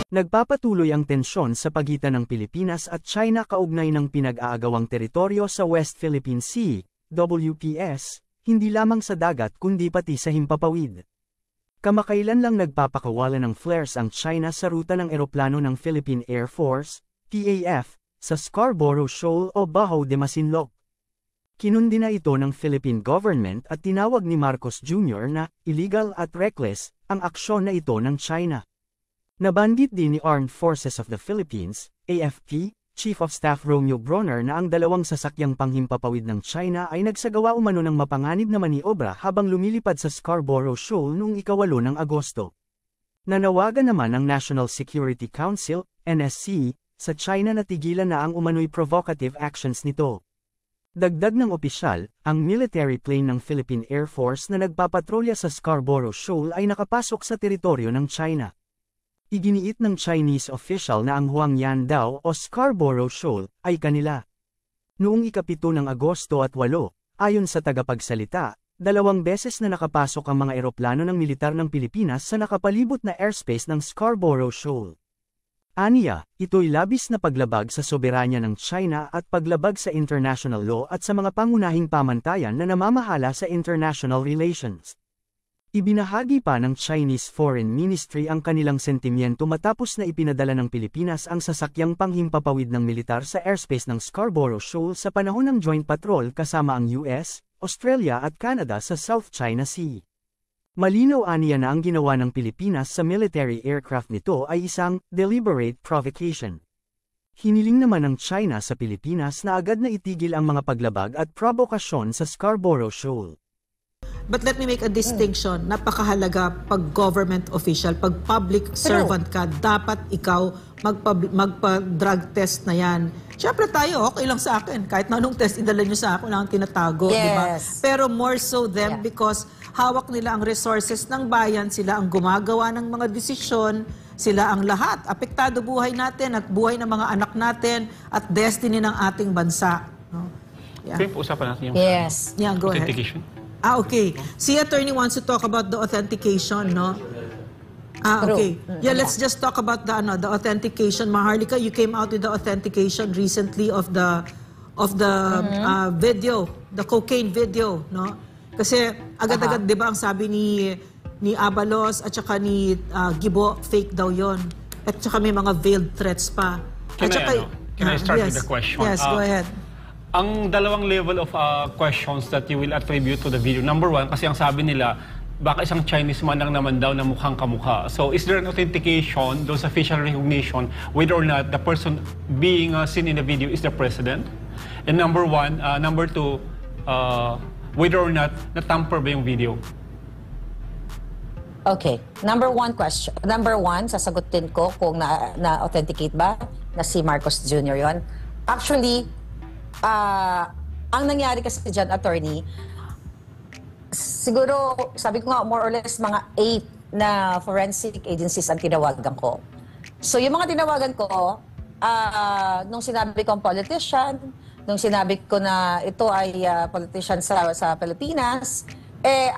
Nagpapatuloy ang tensyon sa pagitan ng Pilipinas at China kaugnay ng pinag-aagawang teritoryo sa West Philippine Sea, WPS, hindi lamang sa dagat kundi pati sa himpapawid. Kamakailan lang nagpapakawala ng flares ang China sa ruta ng eroplano ng Philippine Air Force, PAF, sa Scarborough Shoal o Baho de Masinloc. Kinundi na ito ng Philippine government at tinawag ni Marcos Jr. na illegal at reckless ang aksyon na ito ng China. Nabanggit din ni Armed Forces of the Philippines, AFP, Chief of Staff Romeo Bronner na ang dalawang sasakyang panghimpapawid ng China ay nagsagawa umano ng mapanganib na maniobra habang lumilipad sa Scarborough Shoal noong 8 ng Agosto. Nanawagan naman ang National Security Council, NSC, sa China na tigilan na ang umano'y provocative actions nito. Dagdag ng opisyal, ang military plane ng Philippine Air Force na nagpapatrolya sa Scarborough Shoal ay nakapasok sa teritoryo ng China. Iginiit ng Chinese official na ang Huangyan daw o Scarborough Shoal ay kanila. Noong 7 ng Agosto at 8, ayon sa tagapagsalita, 2 beses na nakapasok ang mga eroplano ng militar ng Pilipinas sa nakapalibot na airspace ng Scarborough Shoal. Aniya, ito'y labis na paglabag sa soberanya ng China at paglabag sa international law at sa mga pangunahing pamantayan na namamahala sa international relations. Ibinahagi pa ng Chinese Foreign Ministry ang kanilang sentimiento matapos na ipinadala ng Pilipinas ang sasakyang panghimpapawid ng militar sa airspace ng Scarborough Shoal sa panahon ng joint patrol kasama ang US, Australia at Canada sa South China Sea. Malinaw aniya na ang ginawa ng Pilipinas sa military aircraft nito ay isang deliberate provocation. Hiniling naman ng China sa Pilipinas na agad na itigil ang mga paglabag at provokasyon sa Scarborough Shoal. But let me make a distinction. Napakahalaga pag government official, pag public servant ka, dapat ikaw magpa-drug test na yan. Siyempre tayo, okay lang sa akin. Kahit na anong test idala nyo sa akin, lang tinatago, yes. Di ba? Pero more so them because hawak nila ang resources ng bayan, sila ang gumagawa ng mga desisyon, sila ang lahat. Apektado buhay natin at buhay ng mga anak natin at destiny ng ating bansa. No? Yeah. Okay, usapan natin yung go authentication. Ahead. Okay. Si attorney wants to talk about the authentication, no? Okay. Yeah, let's just talk about the authentication. Maharlika, you came out with the authentication recently of the video, the cocaine video, no? Kasi agad-agad, 'di ba, ang sabi ni Abalos at saka ni Gibo, fake daw 'yon. At saka may mga veiled threats pa. Can I start with the question? Yes, go ahead. Ang dalawang level of questions that you will attribute to the video. Number one, kasi ang sabi nila, baka isang Chinese man lang naman daw na mukhang kamukha. So, is there an authentication, those official recognition, whether or not the person being seen in the video is the president? And number two, whether or not natamper ba yung video? Okay. Number one, sasagutin ko kung na-authenticate ba na si Marcos Jr. yon. Actually, ang nangyari kasi dyan, attorney, siguro, sabi ko nga, more or less, mga 8 na forensic agencies ang tinawagan ko. So, yung mga tinawagan ko, nung sinabi kong politician, nung sinabi ko na ito ay politician sa Pilipinas,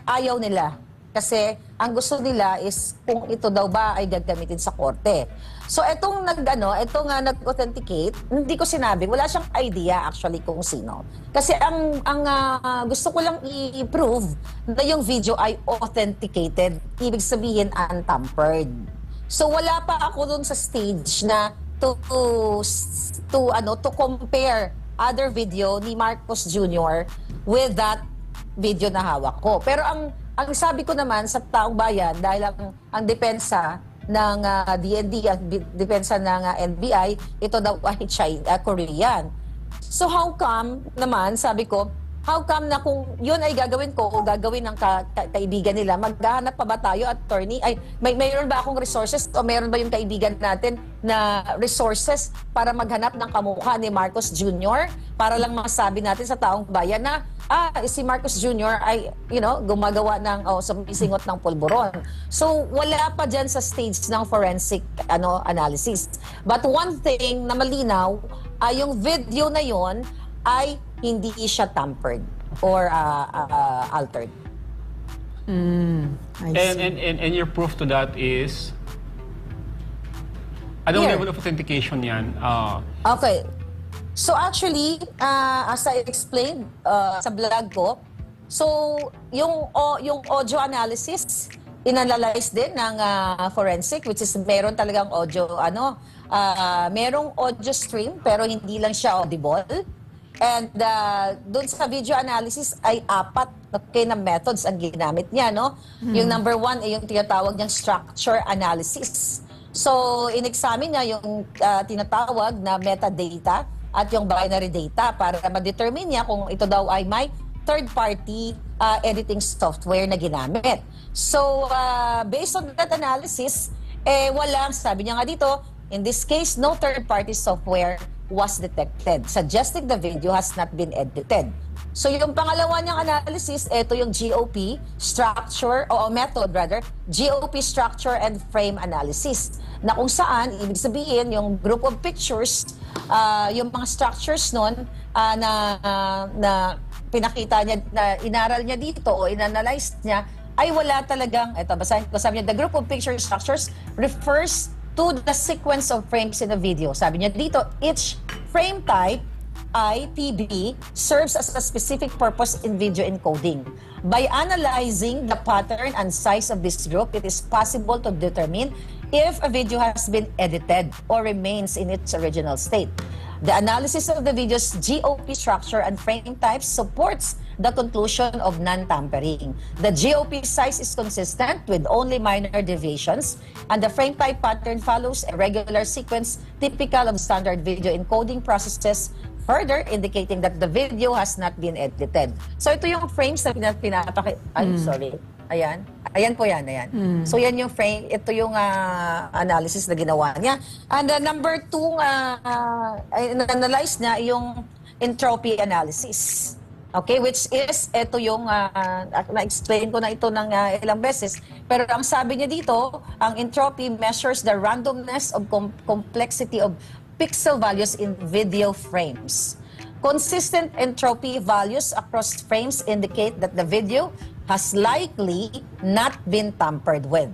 ayaw nila. Kasi ang gusto nila is kung ito daw ba ay gagamitin sa korte. So etong nag-authenticate, hindi ko sinabi, wala siyang idea actually kung sino. Kasi ang gusto ko lang i-prove na yung video ay authenticated, ibig sabihin untampered. So wala pa ako dun sa stage na to compare other video ni Marcos Jr. with that video na hawak ko. Pero ang sabi ko naman sa taong bayan, dahil ang depensa ng DND at depensa ng NBI, ito daw ay Korean. So how come naman, sabi ko, how come na kung yun ay gagawin ko o gagawin ng kaibigan nila, maghahanap pa ba tayo, attorney? Ay, mayroon ba akong resources o mayroon ba yung kaibigan natin na resources para maghanap ng kamukha ni Marcos Jr. para lang masabi natin sa taong bayan na si Marcos Jr. ay, gumagawa ng, sumisingot ng pulburon. So, wala pa dyan sa stage ng forensic analysis. But one thing na malinaw, yung video na yon ay hindi siya tampered or altered. I see. And your proof to that is? Anong Here. level of authentication yan? Okay. So actually, as I explained sa vlog ko, so yung audio analysis, inanalyze din ng forensic, which is meron talagang audio, merong audio stream pero hindi lang siya audible. And doon sa video analysis ay 4 na methods ang ginamit niya, no? Yung number 1 ay yung tinatawag niyang structure analysis. So, in-examine niya yung tinatawag na metadata at yung binary data para ma-determine niya kung ito daw ay may third-party editing software na ginamit. So, based on that analysis, walang, sabi niya nga dito, in this case, no third-party software was detected, suggesting the video has not been edited. So yung pangalawa niyang analysis, ito yung GOP structure, o method rather, GOP structure and frame analysis. Na kung saan, ibig sabihin, yung group of pictures, yung mga structures nun na pinakita niya, na inaral niya dito o inanalyze niya, ay wala talagang, ito, basahin ko, sabi niya, the group of picture structures refers to the sequence of frames in the video. Sabi niya dito, each frame type, IPB, serves as a specific purpose in video encoding. By analyzing the pattern and size of this group, it is possible to determine if a video has been edited or remains in its original state. The analysis of the video's GOP structure and frame types supports the conclusion of non-tampering. The GOP size is consistent with only minor deviations, and the frame type pattern follows a regular sequence typical of standard video encoding processes, further indicating that the video has not been edited. So ito yung frames na sorry. Ayan. Ayan po yan. Ayan. So yan yung frame. Ito yung analysis na ginawa niya. And number 2, analyze niya yung entropy analysis. Okay, which is, ito yung, na-explain ko na ito ng ilang beses. Pero ang sabi niya dito, ang entropy measures the randomness of complexity of pixel values in video frames. Consistent entropy values across frames indicate that the video has likely not been tampered with.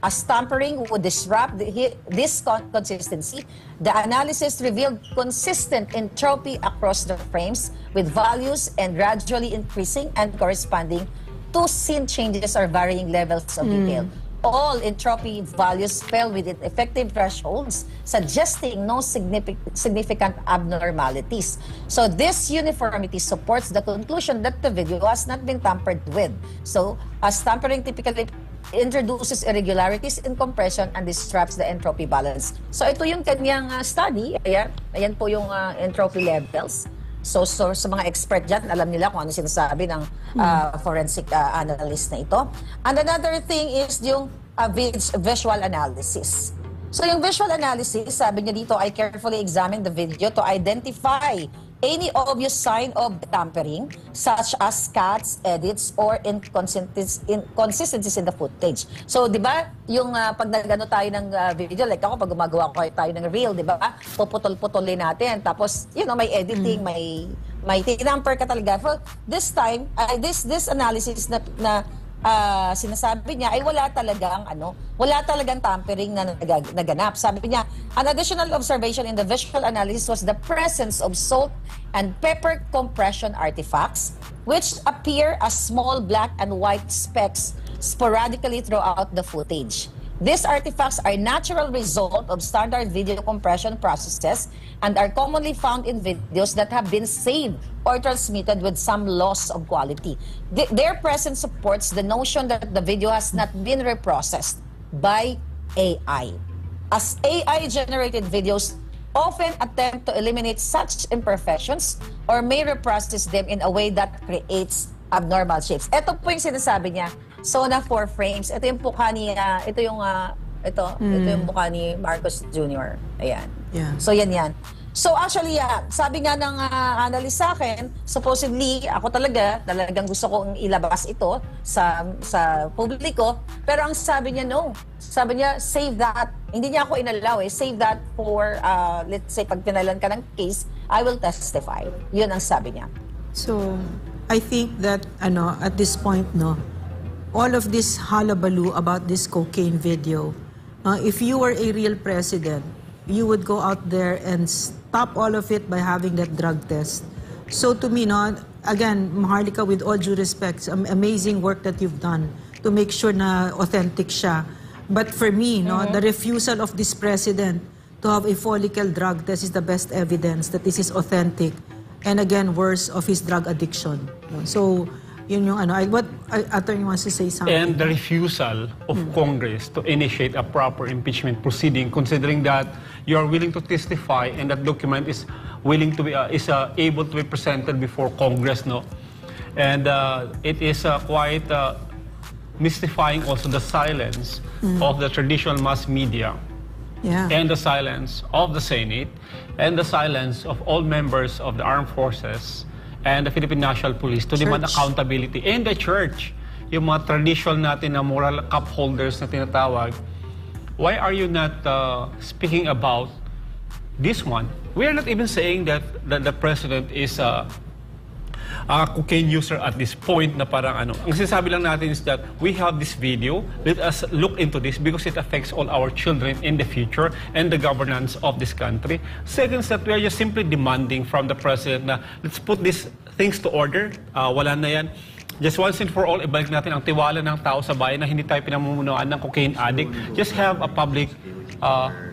As tampering would disrupt this consistency, the analysis revealed consistent entropy across the frames with values and gradually increasing and corresponding to scene changes or varying levels of detail. All entropy values fell within effective thresholds, suggesting no significant abnormalities. So this uniformity supports the conclusion that the video has not been tampered with. So, as tampering typically introduces irregularities in compression and disrupts the entropy balance. So ito yung kanyang study. Ayan po yung entropy levels. So sa mga expert dyan, alam nila kung ano sinasabi ng forensic analyst na ito. And another thing is yung visual analysis. So yung visual analysis, sabi niya dito, I carefully examined the video to identify any obvious sign of tampering, such as cuts, edits, or inconsistencies in the footage. So, di ba, yung pag nagano tayo ng video, like ako, pag gumagawa ko tayo ng reel, di ba, puputol-putulin natin. Tapos, may editing, may tinamper ka talaga. For this time, this analysis na sinasabi niya ay wala talagang tampering na naganap. Sabi niya, an additional observation in the visual analysis was the presence of salt and pepper compression artifacts, which appear as small black and white specks sporadically throughout the footage. These artifacts are natural result of standard video compression processes and are commonly found in videos that have been saved or transmitted with some loss of quality. Their presence supports the notion that the video has not been reprocessed by AI. As AI-generated videos often attempt to eliminate such imperfections or may reprocess them in a way that creates abnormal shapes. Ito po yung sinasabi niya. So na 4 frames. Ito yung mukha ni ito yung mukha ni Marcos Jr. Ayan. Yeah. So yan. So actually, sabi nga ng analyst sa akin, supposedly ako talagang gusto kong ilabas ito sa publiko, pero ang sabi niya no. Sabi niya save that. Hindi niya ako inalaw save that for let's say pag pinalan ka ng case, I will testify. 'Yun ang sabi niya. So, I think that at this point all of this hullabaloo about this cocaine video, if you were a real president, you would go out there and stop all of it by having that drug test. So to me, no, again, Maharlika, with all due respect, amazing work that you've done to make sure na authentic siya. But for me, no, the refusal of this president to have a follicle drug test is the best evidence that this is authentic. And again, worse, of his drug addiction. So, yun yung ano. What attorney wants to say something? And the refusal of Congress to initiate a proper impeachment proceeding, considering that you are willing to testify and that document is willing to be able to be presented before Congress, no. And it is quite mystifying also the silence of the traditional mass media. Yeah. And the silence of the Senate, and the silence of all members of the armed forces and the Philippine National Police to demand accountability. And the church, yung mga traditional natin na moral cup holders na tinatawag, why are you not speaking about this one? We are not even saying that the president is a cocaine user at this point na parang ano. Ang sinasabi lang natin is that we have this video, let us look into this because it affects all our children in the future and the governance of this country. Second, that we are just simply demanding from the president na let's put these things to order. Wala na yan. Just once and for all, ibalik natin ang tiwala ng tao sa bayan na hindi tayo pinamumunuan ng cocaine addict. Just have a public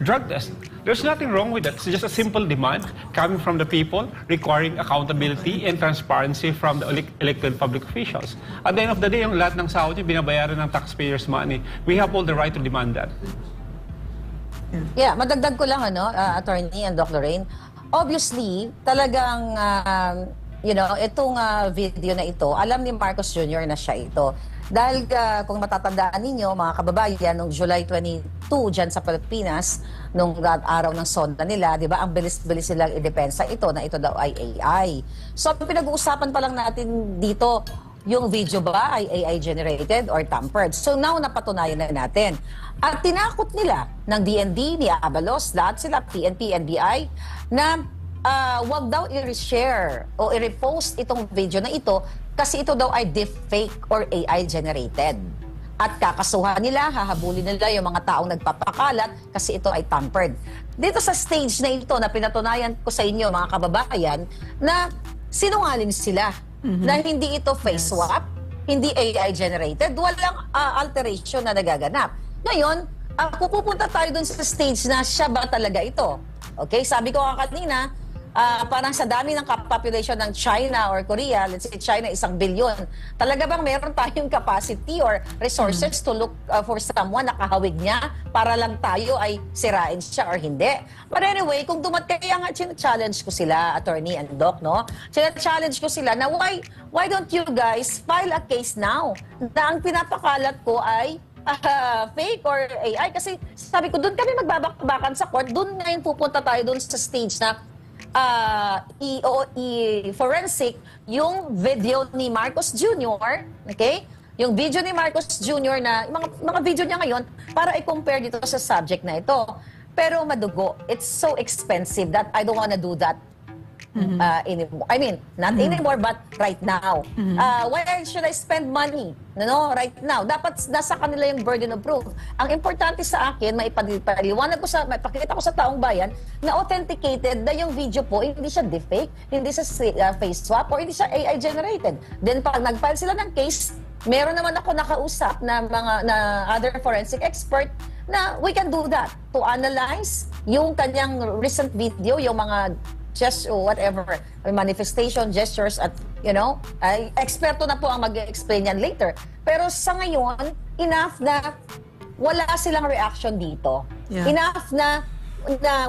drug test. There's nothing wrong with that. It's just a simple demand coming from the people requiring accountability and transparency from the elected public officials. At the end of the day, yung lahat ng sahod niya binabayaran ng taxpayers' money. We have all the right to demand that. Yeah, madagdag ko lang, Attorney and Doc Lorraine. Obviously, talagang, itong video na ito, alam ni Marcos Jr. na siya ito. Dahil kung matatandaan ninyo, mga kababayan, noong July 22 dyan sa Pilipinas, nung araw ng sonda nila, di ba, ang bilis-bilis silang idepensa ito na ito daw ay AI. So, pinag-uusapan pa lang natin dito, yung video ba ay AI generated or tampered. So, now napatunayan na natin. At tinakot nila ng DND, ni Abalos, lahat sila, PNP, NBI, na wag daw i-share o i-repost itong video na ito kasi ito daw ay deepfake or AI generated. At kakasuhan nila, hahabulin nila yung mga taong nagpapakalat kasi ito ay tampered. Dito sa stage na ito na pinatunayan ko sa inyo, mga kababayan, na sinungaling sila. Na hindi ito face swap, hindi AI generated, walang alteration na nagaganap. Ngayon, pupunta tayo dun sa stage na siya ba talaga ito? Okay, sabi ko kanina, parang sa dami ng population ng China or Korea, let's say China 1 billion, talaga bang meron tayong capacity or resources to look for someone na kahawig niya para lang tayo ay sirain siya or hindi? But anyway, kung kaya nga challenge ko sila, Attorney and Doc, no? Challenge ko sila na why don't you guys file a case now na ang pinapakalat ko ay fake or AI? Kasi sabi ko, doon kami magbabakbakan sa court, doon ngayon pupunta tayo doon sa stage na forensic yung video ni Marcos Jr., okay? Yung video ni Marcos Jr. na, mga video niya ngayon, para i-compare dito sa subject na ito. Pero madugo, it's so expensive that I don't wanna do that anymore. I mean, not anymore, but right now. Why should I spend money? Right now. Dapat nasa kanila yung burden of proof. Ang importante sa akin, maipakita ko sa taong bayan na authenticated na yung video po, hindi siya deepfake, hindi siya face swap, or hindi siya AI generated. Then pag nag-file sila ng case, meron naman ako nakausap na other forensic expert na we can do that to analyze yung kanyang recent video, yung mga whatever, manifestation, gestures, at, eksperto na po ang mag-explain yan later. Pero sa ngayon, enough na wala silang reaction dito. Yeah. Enough na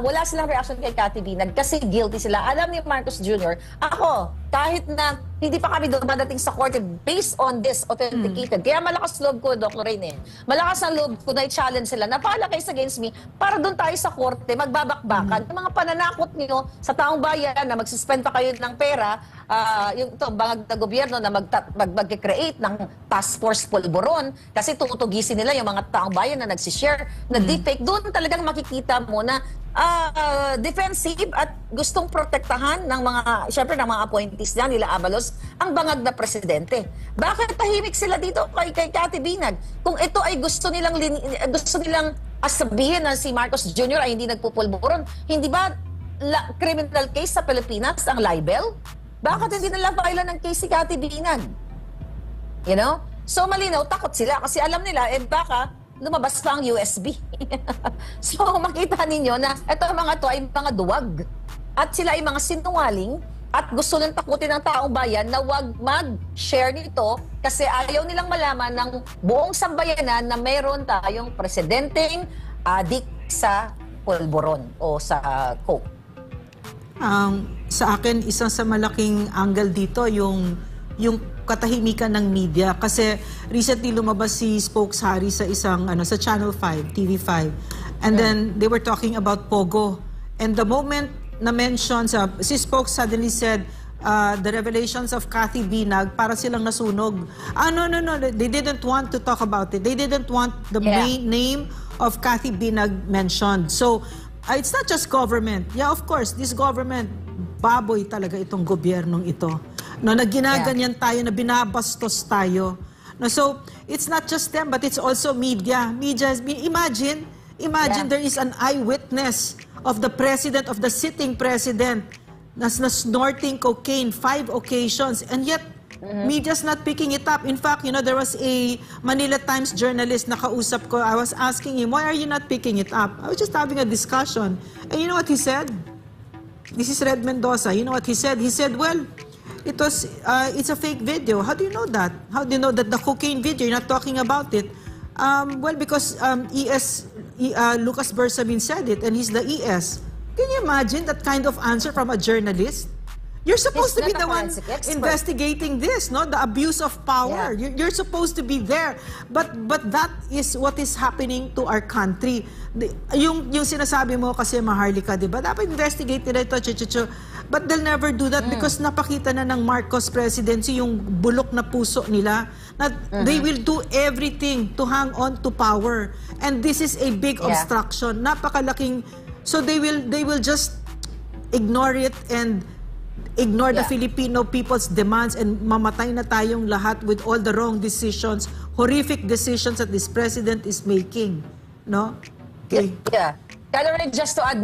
wala silang reaction kay Cathy Binag kasi guilty sila. Alam ni Marcos Jr., ako, kahit na hindi pa kami dumadating sa court based on this authenticated. Kaya malakas loob ko, Doc Lorraine, malakas ang loob ko na i-challenge sila na file a case against me para doon tayo sa korte, magbabakbakan. Yung mga pananakot niyo sa taong bayan na magsuspend pa kayo ng pera, yung bangag na gobyerno na mag-create ng task force pulburon kasi tutugisin nila yung mga taong bayan na nagsishare na deepfake. Doon talagang makikita mo na defensive at gustong protektahan ng mga, syempre ng mga appointees niya, nila Abalos, ang bangag na presidente. Bakit tahimik sila dito kay Cathy Binag? Kung ito ay gusto nilang sabihin na si Marcos Jr. ay hindi nagpupulburon, hindi ba criminal case sa Pilipinas ang libel? Bakit hindi nila file ng case si Cathy Binag? You know? So malinaw, takot sila kasi alam nila, baka lumabas pa ang USB. So makita ninyo na ito mga to ay mga duwag. At sila ay mga sinungaling at gusto nang takutin ng taong bayan na wag mag-share nito kasi ayaw nilang malaman ng buong sambayanan na mayroon tayong presidenteng adik sa pulburon o sa coke. Sa akin, isang sa malaking angle dito, yung katahimikan ng media. Kasi recently lumabas si Spokes Harry sa isang, sa Channel 5, TV5. And then they were talking about Pogo. And the moment na mention, si Spokes suddenly said, the revelations of Cathy Binag, para silang nasunog. No. They didn't want to talk about it. They didn't want the main name of Cathy Binag mentioned. So, it's not just government. Yeah, of course, this government, baboy talaga itong gobyernong ito. No, na ginaganyan tayo, na binabastos tayo. No, so, it's not just them, but it's also media. Media has been, imagine there is an eyewitness of the president, of the sitting president, na snorting cocaine 5 occasions, and yet, media's not picking it up. In fact, there was a Manila Times journalist na kausap ko. I was asking him, why are you not picking it up? I was just having a discussion. And you know what he said? This is Red Mendoza. You know what he said? He said, well, it's a fake video. How do you know that? How do you know that the cocaine video, you're not talking about it? Well, because Lucas Bersamin said it, and he's the ES. Can you imagine that kind of answer from a journalist? You're supposed to be the one investigating this, no? The abuse of power. Yeah. You're supposed to be there. But that is what is happening to our country. Yung sinasabi mo kasi Maharlika, di ba? Dapat investigate nila ito, But they'll never do that because napakita na ng Marcos presidency yung bulok na puso nila. Na they will do everything to hang on to power. And this is a big obstruction. Napakalaking. So they will just ignore it and ignore the Filipino people's demands and mamatay na tayong lahat with all the wrong decisions, horrific decisions that this president is making. No? Okay. Yeah. Calorine, just to add,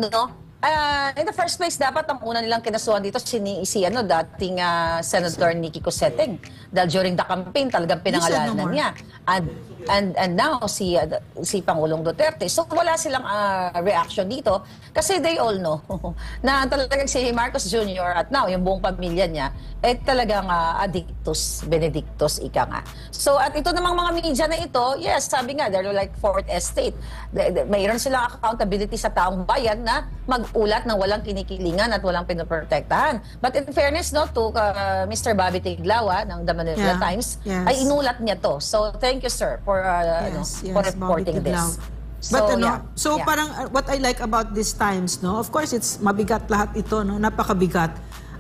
in the first place, dapat ang una nilang kinasuhan dito dating Senator Nicky Cosseteng. Dahil during the campaign, talagang pinangalanan niya. And now, si Pangulong Duterte. So, wala silang reaction dito kasi they all know na talagang si Marcos Jr. at now, yung buong pamilya niya, talagang addictus, benedictus, ika nga. So, at ito namang mga media na ito, yes, sabi nga, they're like fourth estate. Mayroon silang accountability sa taong bayan na mag-ulat na walang kinikilingan at walang pinoprotektahan. But in fairness, to Mr. Bobby Tiglawa ng The Manila Times, ay inulat niya to. So, thank you, sir, for reporting this. But parang what I like about these times, of course it's mabigat lahat ito, napakabigat.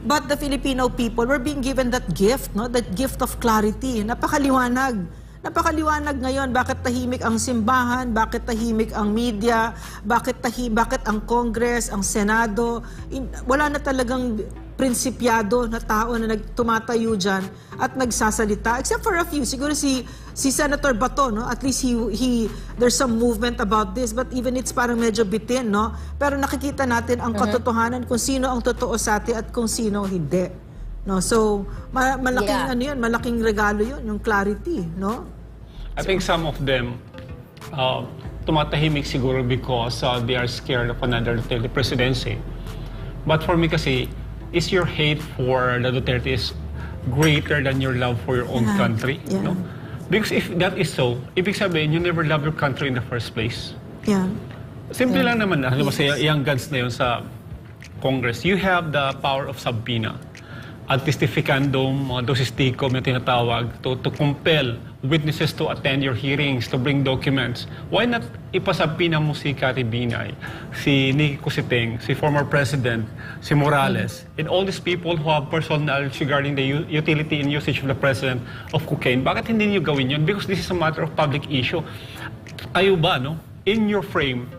But the Filipino people were being given that gift, that gift of clarity. Napakaliwanag ngayon. Bakit tahimik ang simbahan? Bakit tahimik ang media? Bakit ang Congress, ang Senado? Wala na talagang prinsipyado na tao na tumatayo dyan at nagsasalita. Except for a few. Siguro si Senator Bato, at least there's some movement about this. But even it's parang medyo bitin, Pero nakikita natin ang katotohanan kung sino ang totoo sa atin at kung sino hindi. So, malaking malaking regalo yun, yung clarity, I think some of them tumatahimik siguro because they are scared of another presidency. But for me kasi, is your hate for the Duterte is greater than your love for your own country? Because if that is so, ibig sabihin, you never love your country in the first place. Simple lang naman na, sa young guns na yun sa Congress, you have the power of subpoena. Ad testificandum, dosisticum na tinatawag, to compel witnesses to attend your hearings, to bring documents. Why not ipasabpina mo si Cathy Binay, si Nicky Cosseteng, si former President, si Morales, and all these people who have personal knowledge regarding the utility and usage of the President of cocaine? Bakit hindi niyo gawin yun? Because this is a matter of public issue. Kayo ba, in your frame,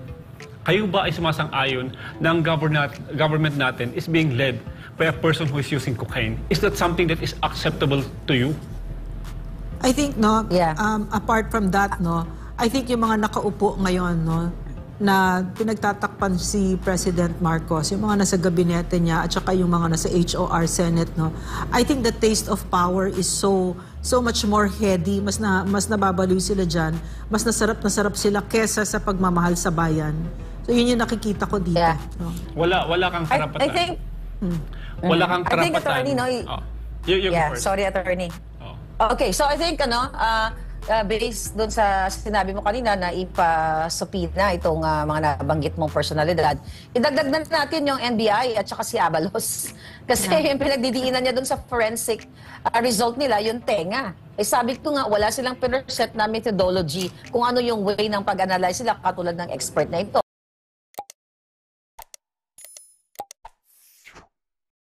kayo ba ay sumasang-ayon na ang government natin is being led by a person who is using cocaine? Is that something that is acceptable to you? I think, no, Yeah. apart from that, no, I think yung mga nakaupo ngayon, no, na pinagtatakpan si President Marcos, yung mga nasa gabinete niya at saka yung mga nasa HOR Senate, no, I think the taste of power is so much more heady, mas nababaliw sila diyan, mas nasarap sila kesa sa pagmamahal sa bayan. So yun yung nakikita ko dito. Yeah. No. Wala kang karapatan. I think, Wala kang I think, karapatan. attorney, no, Oh. You go yeah, first. sorry, attorney. Oh. Okay, so I think based doon sa sinabi mo kanina na ipasupina itong mga nabanggit mong personalidad, idagdag na natin yung NBI at saka si Abalos. Kasi yung pinagdidiinan niya doon sa forensic result nila, yung tenga. Eh sabi ko nga, wala silang pinreset na methodology kung ano yung way ng pag-analyze sila katulad ng expert na ito.